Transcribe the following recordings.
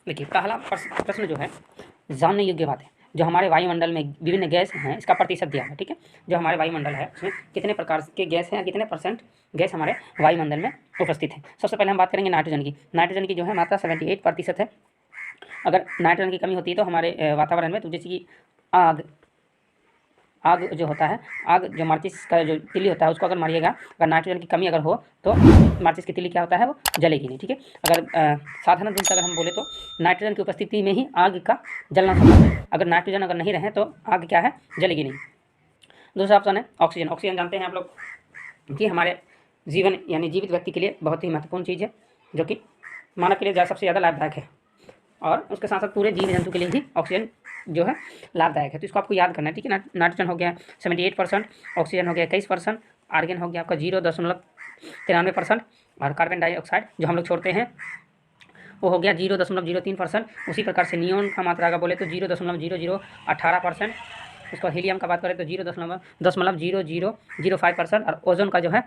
देखिए पहला प्रश्न जो है जानने योग्य बात है, जो हमारे वायुमंडल में विभिन्न गैस हैं इसका प्रतिशत दिया है। ठीक है, जो हमारे वायुमंडल है उसमें कितने प्रकार के गैस हैं, कितने परसेंट गैस हमारे वायुमंडल में उपस्थित है। सबसे पहले हम बात करेंगे नाइट्रोजन की। नाइट्रोजन की जो है मात्रा 78% है। अगर नाइट्रोजन की कमी होती है तो हमारे वातावरण में, तो जैसे कि आग जो होता है, आग जो माचिस का जो तिल्ली होता है उसको अगर मारिएगा, अगर नाइट्रोजन की कमी अगर हो तो माचिस की तिल्ली क्या होता है, वो जलेगी नहीं। ठीक है, अगर साधारण रूप से अगर हम बोले तो नाइट्रोजन की उपस्थिति में ही आग का जलना संभव है। अगर नाइट्रोजन अगर नहीं रहे तो आग क्या है, जलेगी नहीं। दूसरा ऑप्शन है ऑक्सीजन। ऑक्सीजन जानते हैं आप लोग कि हमारे जीवन यानी जीवित व्यक्ति के लिए बहुत ही महत्वपूर्ण चीज़ है, जो कि मानव के लिए सबसे ज़्यादा लाभदायक है, और उसके साथ साथ पूरे जीव जंतु के लिए भी ऑक्सीजन जो है लाभदायक है। तो इसको आपको याद करना है। ठीक है, नाइट्रोजन हो गया 78%, ऑक्सीजन हो गया 21%, आर्गन हो गया आपका 0.93%, और कार्बन डाइऑक्साइड जो हम लोग छोड़ते हैं वो हो गया 0.03%। उसी प्रकार से नियोन का मात्रा का बोले तो 0.0018%। उसका हीलियम का बात करें तो 0.0005%, और ओजोन का जो है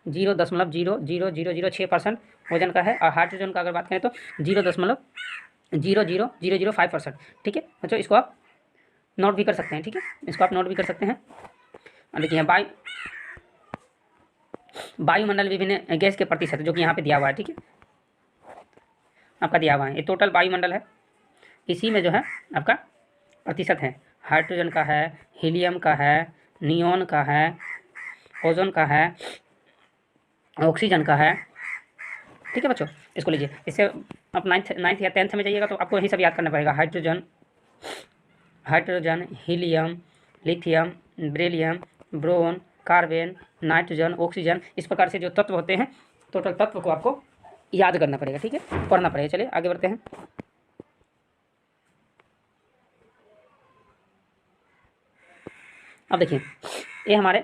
0.0006% ओजन का है, और हाइड्रोजन का अगर बात करें तो 0.00005%। ठीक है बच्चों, इसको आप नोट भी कर सकते हैं। ठीक है, इसको आप नोट भी कर सकते हैं। और देखिए वायुमंडल विभिन्न गैस के प्रतिशत जो कि यहाँ पे दिया हुआ है। ठीक है, आपका दिया हुआ है, ये टोटल वायुमंडल है, इसी में जो है आपका प्रतिशत है। हाइड्रोजन का है, हीलियम का है, नियोन का है, ओजोन का है, ऑक्सीजन का है। ठीक है बच्चों, इसको लीजिए। इससे आप नाइन्थ या 10th में जाइएगा तो आपको यही सब याद करना पड़ेगा। Hydrogen, helium, lithium, beryllium, boron, carbon, nitrogen, oxygen, इस प्रकार से जो तत्व होते हैं, टोटल तत्व को आपको याद करना पड़ेगा। ठीक है, पढ़ना पड़ेगा। चलिए आगे बढ़ते हैं। अब देखिए, ये हमारे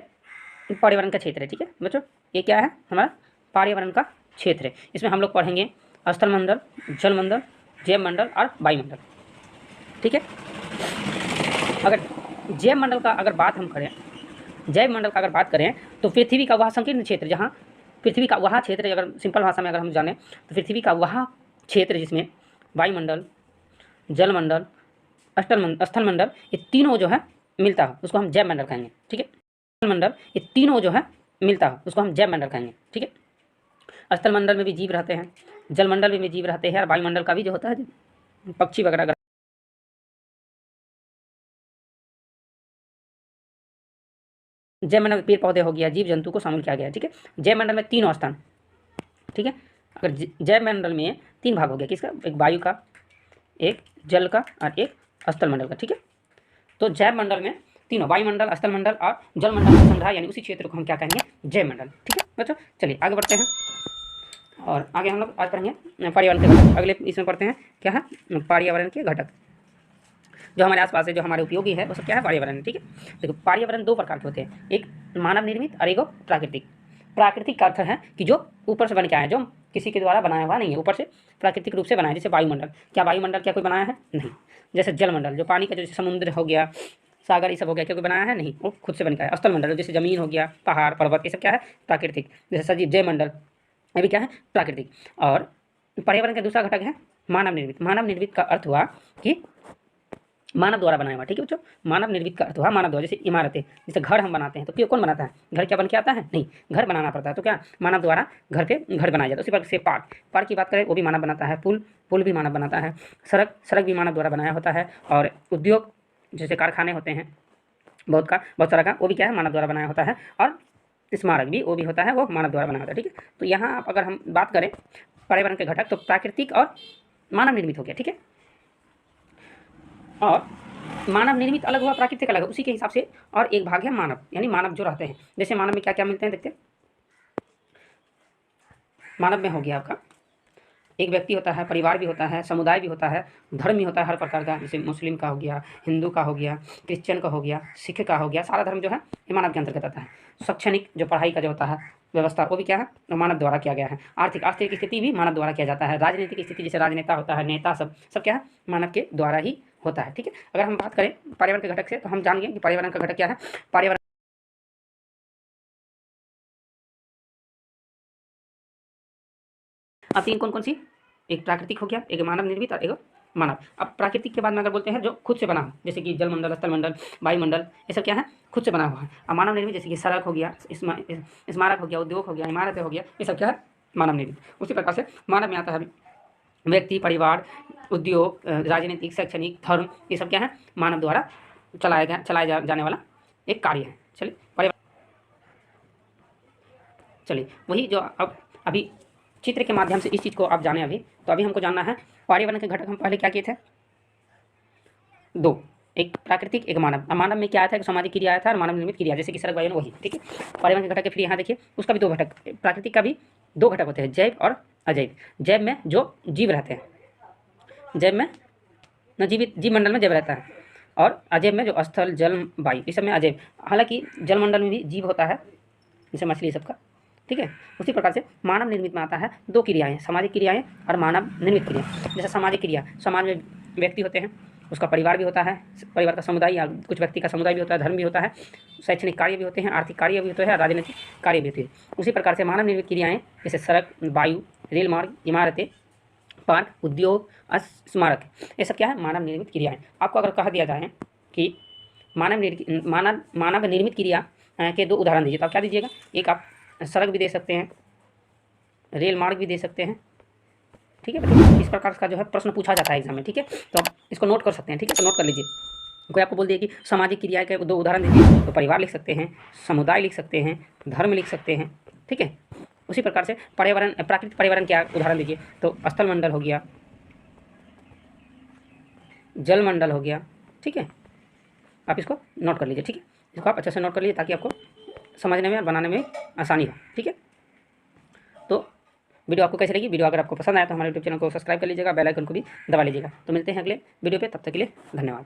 पर्यावरण का क्षेत्र है। ठीक है बच्चों, ये क्या है, हमारा पर्यावरण का क्षेत्र है। इसमें हम लोग पढ़ेंगे स्थल मंडल, जल मंडल, जैव मंडल और वायुमंडल। ठीक है, अगर जैव मंडल का अगर बात हम करें, जैव मंडल का अगर बात करें तो पृथ्वी का वह संकीर्ण क्षेत्र, जहाँ पृथ्वी का वह क्षेत्र, अगर सिंपल भाषा में अगर हम जाने तो पृथ्वी का वह क्षेत्र जिसमें वायुमंडल, जलमंडल, स्थल मंडल, ये तीनों जो है मिलता है, उसको हम जैव मंडल कहेंगे। ठीक है, स्थल मंडल, ये तीनों जो है मिलता है, उसको हम जैव मंडल कहेंगे। ठीक है, स्थल मंडल में भी जीव रहते हैं, जलमंडल में भी जीव रहते हैं, और वायुमंडल का भी जो होता है पक्षी वगैरह, जैव मंडल में पेड़ पौधे हो गया, जीव जंतु को शामिल किया गया है। ठीक है, जैव मंडल में तीनों स्थान। ठीक है, अगर जैव मंडल में 3 भाग हो गया, किसका, एक वायु का, एक जल का, और एक स्थल मंडल का। ठीक है, तो जैव मंडल में तीनों, वायुमंडल, स्थल मंडल और जल मंडल का संग्रह, यानी उसी क्षेत्र को हम क्या कहेंगे, जैव मंडल। ठीक है बच्चों, चलिए आगे बढ़ते हैं। और आगे हम लोग आज पढ़ेंगे पर्यावरण के घटक। अगले इसमें पढ़ते हैं क्या है, पर्यावरण के घटक जो हमारे आसपास है, जो हमारे उपयोगी है, वो सब क्या है, पर्यावरण। ठीक है, देखो पर्यावरण 2 प्रकार के होते हैं, एक मानव निर्मित और एक प्राकृतिक। प्राकृतिक का अर्थ है कि जो ऊपर से बन के आए, जो किसी के द्वारा बनाया हुआ नहीं है, ऊपर से प्राकृतिक रूप से बनाया। जैसे वायुमंडल, क्या वायुमंडल क्या कोई बनाया है, नहीं। जैसे जलमंडल, जो पानी का, जो समुद्र हो गया, सागर, ये सब हो गया, क्या कोई बनाया है, नहीं, वो खुद से बन के आया। स्थल मंडल, जैसे जमीन हो गया, पहाड़ पर्वत, ये सब क्या है, प्राकृतिक। जैसे सजीव, जय मंडल, ये भी क्या है, प्राकृतिक। और पर्यावरण का दूसरा घटक है मानव निर्मित। मानव निर्मित का अर्थ हुआ कि मानव द्वारा बनाया हुआ। ठीक है बच्चों, मानव निर्मित का अर्थ हुआ मानव द्वारा। जैसे इमारतें, जैसे घर हम बनाते हैं तो क्यों, कौन बनाता है, घर क्या बन के आता है, नहीं, घर बनाना पड़ता है, तो क्या मानव द्वारा घर पे घर बनाया जाता है। उसी प्रकार से पार्क की बात करें, वो भी मानव बनाता है। पुल भी मानव बनाता है। सड़क भी मानव द्वारा बनाया होता है। और उद्योग, जैसे कारखाने होते हैं बहुत सारा का, वो भी क्या है, मानव द्वारा बनाया होता है। और स्मारक भी, वो भी होता है, वो मानव द्वारा बनाया होता है। ठीक है, तो यहाँ अगर हम बात करें पर्यावरण के घटक, तो प्राकृतिक और मानव निर्मित हो गया। ठीक है, और मानव निर्मित अलग हुआ, प्राकृतिक अलग है, उसी के हिसाब से और एक भाग है मानव, यानी मानव जो रहते हैं। जैसे मानव में क्या क्या मिलते हैं, देखते हैं। मानव में हो गया आपका एक व्यक्ति होता है, परिवार भी होता है, समुदाय भी होता है, धर्म भी होता है हर प्रकार का, जैसे मुस्लिम का हो गया, हिंदू का हो गया, क्रिश्चियन का हो गया, सिख का हो गया, सारा धर्म जो है ये मानव के अंतर्गत आता है। शैक्षणिक, जो पढ़ाई का जो होता है व्यवस्था, वो भी क्या है, वो मानव द्वारा किया गया है। आर्थिक स्थिति भी मानव द्वारा किया जाता है। राजनीतिक स्थिति, जैसे राजनेता होता है, नेता, सब क्या है, मानव के द्वारा ही होता है। ठीक है, अगर हम बात करें पर्यावरण के घटक से, तो हम जान गए कि पर्यावरण का घटक क्या है। पर्यावरण अब तीन कौन कौन सी, एक प्राकृतिक हो गया, एक मानव निर्मित और एक मानव। अब प्राकृतिक के बाद में अगर बोलते हैं जो खुद से बना हो, जैसे कि जलमंडल, स्थलमंडल, वायुमंडल, ये सब क्या है, खुद से बना हुआ है। अब मानव निर्मित जैसे कि सड़क हो गया, स्मारक हो गया, उद्योग हो गया, इमारतें हो गया, ये सब क्या है, मानव निर्मित। उसी प्रकार से मानव में आता है व्यक्ति, परिवार, उद्योग, राजनीतिक, शैक्षणिक, धर्म, ये सब क्या है, मानव द्वारा चलाया जाने वाला एक कार्य है। चलिए वही जो अब अभी चित्र के माध्यम से इस चीज़ को आप जाने अभी, तो अभी हमको जानना है पर्यावरण के घटक हम पहले क्या किए थे, दो, एक प्राकृतिक, एक मानव। अब मानव में क्या आया था, एक सामाजिक क्रिया आया था और मानव निर्मित क्रिया, जैसे कि सड़क, वायु, वही, ठीक है। पर्यावरण के घटक के फिर यहाँ देखिए उसका भी दो घटक, प्राकृतिक का भी दो घटक होते हैं, जैव और अजैव। जैव में जो जीव रहते हैं, जैव में न जीवित, जीव मंडल में जैव रहता है, और अजैव में जो स्थल, जल, वायु, इस सब में अजैव। हालांकि जल मंडल में भी जीव होता है, जैसे मछली सबका, ठीक है। उसी प्रकार से मानव निर्मित में आता है दो क्रियाएं, सामाजिक क्रियाएं और मानव निर्मित क्रिया। जैसे सामाजिक क्रिया, समाज में व्यक्ति होते हैं, उसका परिवार भी होता है, परिवार का समुदाय या कुछ व्यक्ति का समुदाय भी होता है, धर्म भी होता है, शैक्षणिक कार्य भी होते हैं, आर्थिक कार्य भी होते हैं, राजनीतिक कार्य भी होते हैं। उसी प्रकार से मानव निर्मित क्रियाएँ जैसे सड़क, वायु, रेल मार्ग, इमारतें, पार्क, उद्योग, स्मारक, ये सब क्या है, मानव निर्मित क्रियाएँ। आपको अगर कह दिया जाए कि मानव निर्मित क्रिया के दो उदाहरण दीजिए, तो आप क्या दीजिएगा, एक आप सड़क भी दे सकते हैं, रेल मार्ग भी दे सकते हैं, ठीक है बच्चों। इस प्रकार का जो है प्रश्न पूछा जाता है एग्जाम में, ठीक है। तो आप इसको नोट कर सकते हैं, ठीक है, तो नोट कर लीजिए। कोई आपको बोल दिए कि सामाजिक क्रिया के दो उदाहरण दीजिए, तो परिवार लिख सकते हैं, समुदाय लिख सकते हैं, धर्म लिख सकते हैं, ठीक है। उसी प्रकार से पर्यावरण, प्राकृतिक पर्यावरण क्या उदाहरण दीजिए, तो स्थल मंडल हो गया, जल मंडल हो गया, ठीक है। आप इसको नोट कर लीजिए, ठीक है। इसको आप अच्छे से नोट कर लीजिए ताकि आपको समझने में और बनाने में आसानी हो, ठीक है। तो वीडियो आपको कैसी लगी, वीडियो अगर आपको पसंद आया तो हमारे यूट्यूब चैनल को सब्सक्राइब कर लीजिएगा, बेल आइकन को भी दबा लीजिएगा। तो मिलते हैं अगले वीडियो पे, तब तक के लिए धन्यवाद।